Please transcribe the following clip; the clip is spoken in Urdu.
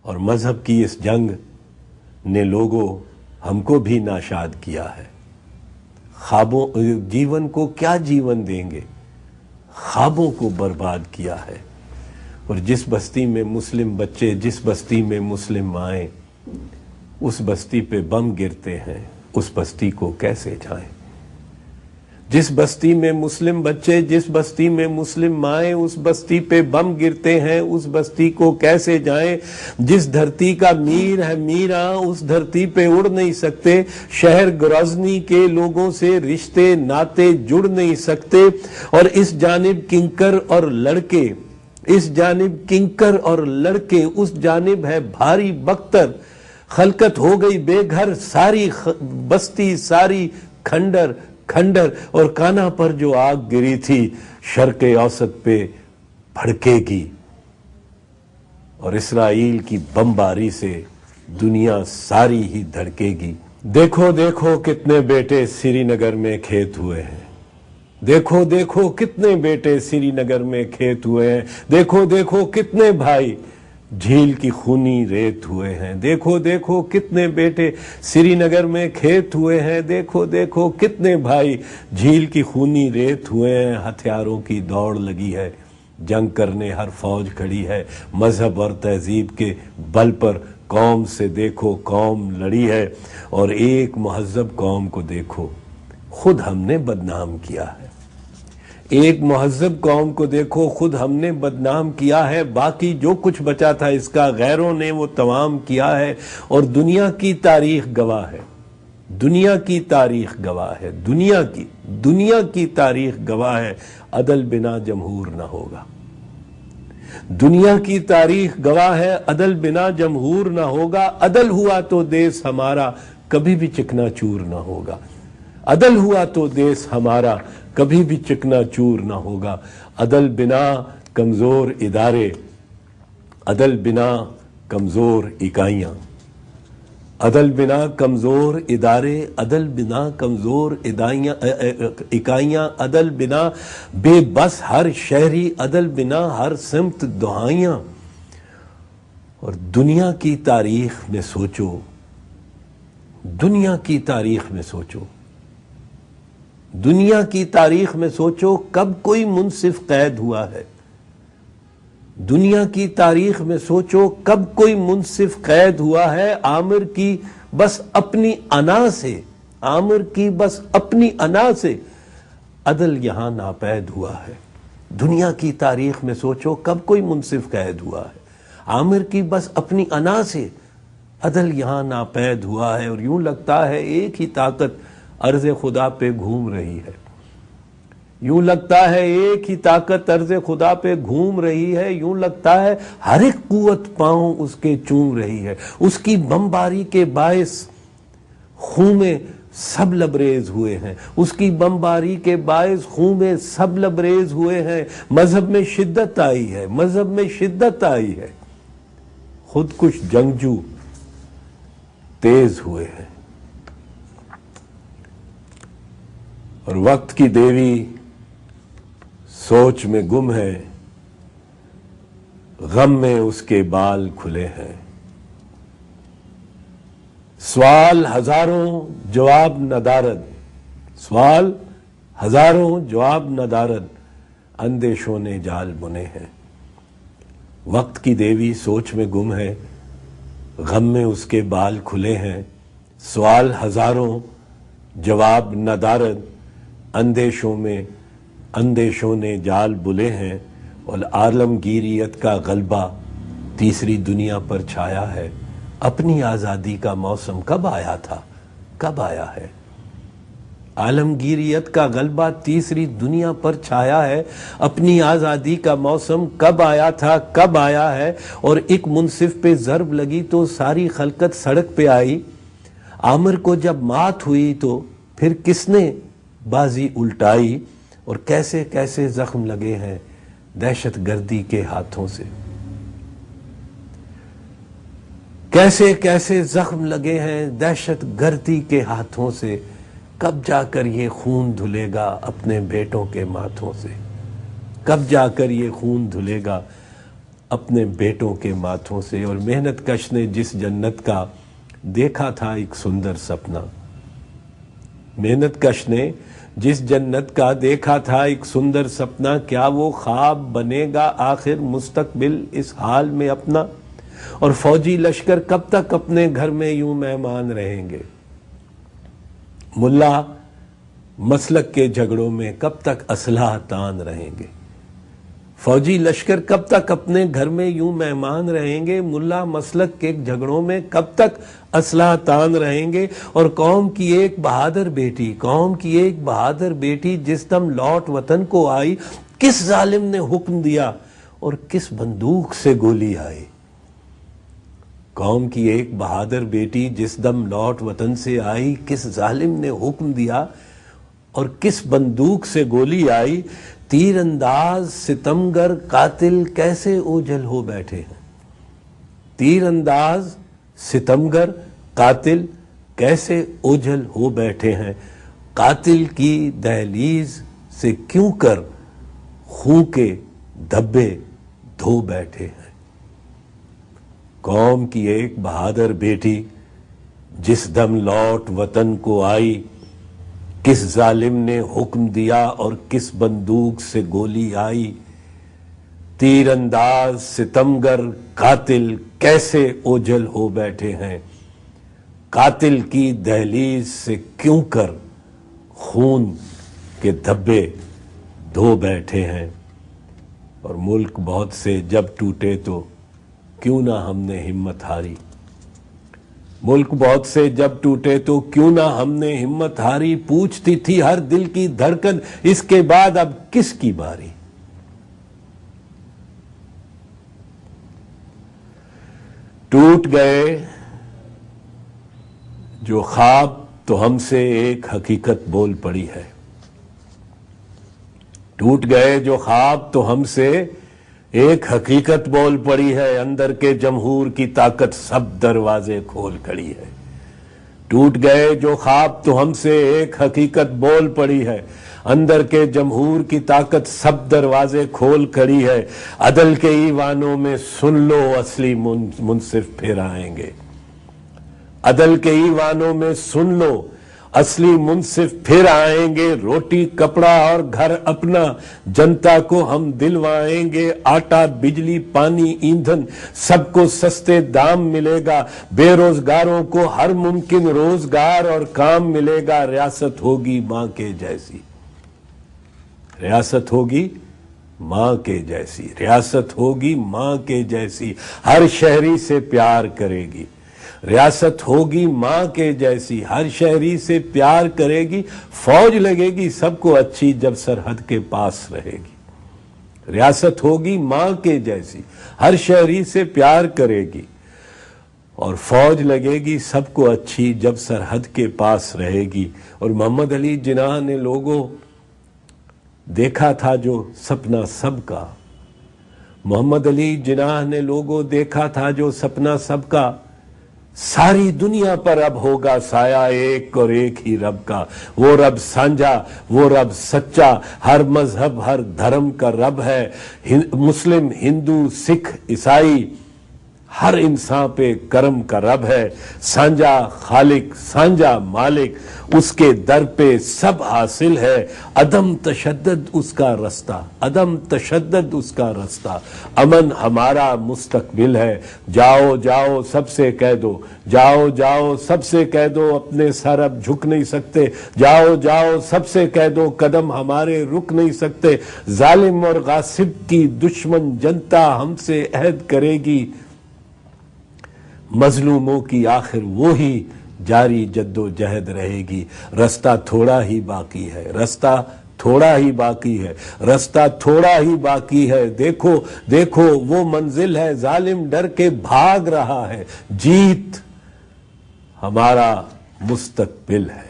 اور مذہب کی اس جنگ نے لوگوں ہم کو بھی ناشاد کیا ہے. خوابوں جیون کو کیا جیون دیں گے، خوابوں کو برباد کیا ہے. اور جس بستی میں مسلم بچے، جس بستی میں مسلم مائیں اس بستی پہ بم گرتے ہیں، اس بستی کو کیسے جائیں؟ جس بستی میں مسلم بچے، جس بستی میں مسلم مائیں اس بستی پہ بم گرتے ہیں، اس بستی کو کیسے جائیں؟ جس دھرتی کا میر ہے میرا اس دھرتی پہ اڑ نہیں سکتے، شہر گرازنی کے لوگوں سے رشتے ناتے جڑ نہیں سکتے. اور اس جانب کنکر اور لڑکے، اس جانب کنکر اور لڑکے، اس جانب ہے بھاری بختر. خلقت ہو گئی بے گھر، ساری بستی ساری کھنڈر کھنڈر. اور کانا پر جو آگ گری تھی شرق اوسط پہ بھڑکے گی، اور اسرائیل کی بمباری سے دنیا ساری ہی دھڑکے گی. دیکھو دیکھو کتنے بیٹے سری نگر میں کھیت ہوئے ہیں، دیکھو دیکھو کتنے بیٹے سری نگر میں کھیت ہوئے ہیں، دیکھو دیکھو کتنے بھائی جھیل کی خونی ریت ہوئے ہیں، دیکھو دیکھو کتنے بیٹے سری نگر میں کھیت ہوئے ہیں، دیکھو دیکھو کتنے بھائی جھیل کی خونی ریت ہوئے ہیں. ہتھیاروں کی دوڑ لگی ہے، جنگ کرنے ہر فوج کھڑی ہے. مذہب اور تہذیب کے بل پر قوم سے دیکھو قوم لڑی ہے. اور ایک مہذب قوم کو دیکھو خود ہم نے بدنام کیا ہے. ایک مہذب قوم کو دیکھو خود ہم نے بدنام کیا ہے. باقی جو کچھ بچا تھا اس کا غیروں نے وہ تمام کیا ہے. اور دنیا کی تاریخ گواہ ہے، دنیا کی تاریخ گواہ ہے، دنیا کی تاریخ گواہ ہے. عدل بنا جمہور نہ ہوگا. دنیا کی تاریخ گواہ ہے، عدل بنا جمہور نہ ہوگا. عدل ہوا تو دیس ہمارا کبھی بھی چکنا چور نہ ہوگا. عدل ہوا تو دیس ہمارا کبھی بھی چکنا چور نہ ہوگا. عدل بنا کمزور ادارے، عدل بنا کمزور اکائیاں، عدل بنا کمزور ادارے، عدل بنا کمزور اکائیاں، عدل بنا بے بس ہر شہری، عدل بنا ہر سمت دہائیاں. اور دنیا کی تاریخ میں سوچو، دنیا کی تاریخ میں سوچو، دنیا کی تاریخ میں سوچو کب کوئی منصف قید ہوا ہے. دنیا کی تاریخ میں سوچو کب کوئی منصف قید ہوا ہے. عامر کی بس اپنی انا سے، عامر کی بس اپنی انا سے عدل یہاں ناپید ہوا ہے. دنیا کی تاریخ میں سوچو کب کوئی منصف قید ہوا ہے. عامر کی بس اپنی انا سے عدل یہاں ناپید ہوا ہے. اور یوں لگتا ہے ایک ہی طاقت عرض خدا پہ گھوم رہی ہے. یوں لگتا ہے ایک ہی طاقت عرض خدا پہ گھوم رہی ہے. یوں لگتا ہے ہر ایک قوت پاؤں اس کے چوم رہی ہے. اس کی بمباری کے باعث خون میں سب لبریز ہوئے ہیں، اس کی بمباری کے باعث خون میں سب لبریز ہوئے ہیں. مذہب میں شدت آئی ہے، مذہب میں شدت آئی ہے. خود کش جنگجو تیز ہوئے ہیں. اور وقت کی دیوی سوچ میں گم ہے، غم میں اس کے بال کھلے ہیں. سوال ہزاروں جواب ندارد، سوال ہزاروں جواب ندارد، اندیشوں نے جال بنے ہیں. وقت کی دیوی سوچ میں گم ہے، غم میں اس کے بال کھلے ہیں. سوال ہزاروں جواب ندارد، اندیشوں نے جال بلے ہیں. اور عالمگیریت کا غلبہ تیسری دنیا پر چھایا ہے. اپنی آزادی کا موسم کب آیا تھا، کب آیا ہے؟ عالمگیریت کا غلبہ تیسری دنیا پر چھایا ہے. اپنی آزادی کا موسم کب آیا تھا، کب آیا ہے؟ اور ایک منصف پہ ضرب لگی تو ساری خلقت سڑک پہ آئی. عامر کو جب مات ہوئی تو پھر کس نے بازی الٹائی؟ اور کیسے کیسے زخم لگے ہیں دہشت گردی کے ہاتھوں سے، کیسے کیسے زخم لگے ہیں دہشت گردی کے ہاتھوں سے. کب جا کر یہ خون دھلے گا اپنے بیٹوں کے ماتھوں سے، کب جا کر یہ خون دھلے گا اپنے بیٹوں کے ماتھوں سے، اور محنت کش نے جس جنت کا دیکھا تھا ایک سندر سپنا، محنت کش نے جس جنت کا دیکھا تھا ایک سندر سپنا، کیا وہ خواب بنے گا آخر مستقبل اس حال میں اپنا؟ اور فوجی لشکر کب تک اپنے گھر میں یوں مہمان رہیں گے؟ ملا مسلک کے جھگڑوں میں کب تک اسلحہ تان رہیں گے؟ فوجی لشکر کب تک اپنے گھر میں یوں مہمان رہیں گے؟ ملا مسلک کے جھگڑوں میں کب تک اسلحہ تان رہیں گے؟ اور قوم کی ایک بہادر بیٹی جس دم لوٹ وطن کو آئی، کس ظالم نے حکم دیا اور کس بندوق سے گولی آئی؟ قوم کی ایک بہادر بیٹی جس دم لوٹ وطن سے آئی، کس ظالم نے حکم دیا اور کس بندوق سے گولی آئی؟ تیر انداز ستمگر قاتل کیسے اوجھل ہو بیٹھے ہیں؟ تیر انداز ستمگر قاتل کیسے اوجھل ہو بیٹھے ہیں؟ قاتل کی دہلیز سے کیوں کر خون کے دھبے دھو بیٹھے ہیں؟ قوم کی ایک بہادر بیٹی جس دم لوٹ وطن کو آئی، کس ظالم نے حکم دیا اور کس بندوق سے گولی آئی؟ تیر انداز ستمگر قاتل کیسے اوجھل ہو بیٹھے ہیں؟ قاتل کی دہلیز سے کیوں کر خون کے دھبے دھو بیٹھے ہیں؟ اور ملک بہت سے جب ٹوٹے تو کیوں نہ ہم نے ہمت ہاری، ملک بہت سے جب ٹوٹے تو کیوں نہ ہم نے ہمت ہاری؟ پوچھتی تھی ہر دل کی دھڑکن اس کے بعد اب کس کی باری؟ ٹوٹ گئے جو خواب تو ہم سے ایک حقیقت بول پڑی ہے، ٹوٹ گئے جو خواب تو ہم سے ایک حقیقت بول پڑی ہے، اندر کے جمہور کی طاقت سب دروازے کھول کھڑی ہے۔ ٹوٹ گئے جو خواب تو ہم سے ایک حقیقت بول پڑی ہے، اندر کے جمہور کی طاقت سب دروازے کھول کھڑی ہے۔ عدل کے ایوانوں میں سن لو اصلی منصف پھر آئیں گے، عدل کے ایوانوں میں سن لو اصلی منصف پھر آئیں گے۔ روٹی کپڑا اور گھر اپنا جنتا کو ہم دلوائیں گے، آٹا بجلی پانی ایندھن سب کو سستے دام ملے گا، بے روزگاروں کو ہر ممکن روزگار اور کام ملے گا۔ ریاست ہوگی ماں کے جیسی، ریاست ہوگی ماں کے جیسی، ریاست ہوگی ماں کے جیسی، ہر شہری سے پیار کرے گی۔ ریاست ہوگی ماں کے جیسی، ہر شہری سے پیار کرے گی، فوج لگے گی سب کو اچھی جب سرحد کے پاس رہے گی۔ ریاست ہوگی ماں کے جیسی، ہر شہری سے پیار کرے گی، اور فوج لگے گی سب کو اچھی جب سرحد کے پاس رہے گی۔ اور محمد علی جناح نے لوگوں دیکھا تھا جو سپنا سب کا، محمد علی جناح نے لوگوں دیکھا تھا جو سپنا سب کا، ساری دنیا پر اب ہوگا سایہ ایک اور ایک ہی رب کا، وہ رب سانجھا وہ رب سچا، ہر مذہب ہر دھرم کا رب ہے، مسلم ہندو سکھ عیسائی ہر انسان پہ کرم کا رب ہے، سانجھا خالق سانجھا مالک اس کے در پہ سب حاصل ہے، عدم تشدد اس کا رستہ، عدم تشدد اس کا رستہ، امن ہمارا مستقبل ہے۔ جاؤ جاؤ سب سے کہہ دو، جاؤ جاؤ سب سے کہہ دو اپنے سر اب جھک نہیں سکتے، جاؤ جاؤ سب سے کہہ دو قدم ہمارے رک نہیں سکتے، ظالم اور غاصب کی دشمن جنتا ہم سے عہد کرے گی، مظلوموں کی آخر وہی جاری جد و جہد رہے گی۔ رستہ تھوڑا ہی باقی ہے، رستہ تھوڑا ہی باقی ہے، رستہ تھوڑا ہی باقی ہے، دیکھو دیکھو وہ منزل ہے، ظالم ڈر کے بھاگ رہا ہے، جیت ہمارا مستقبل ہے۔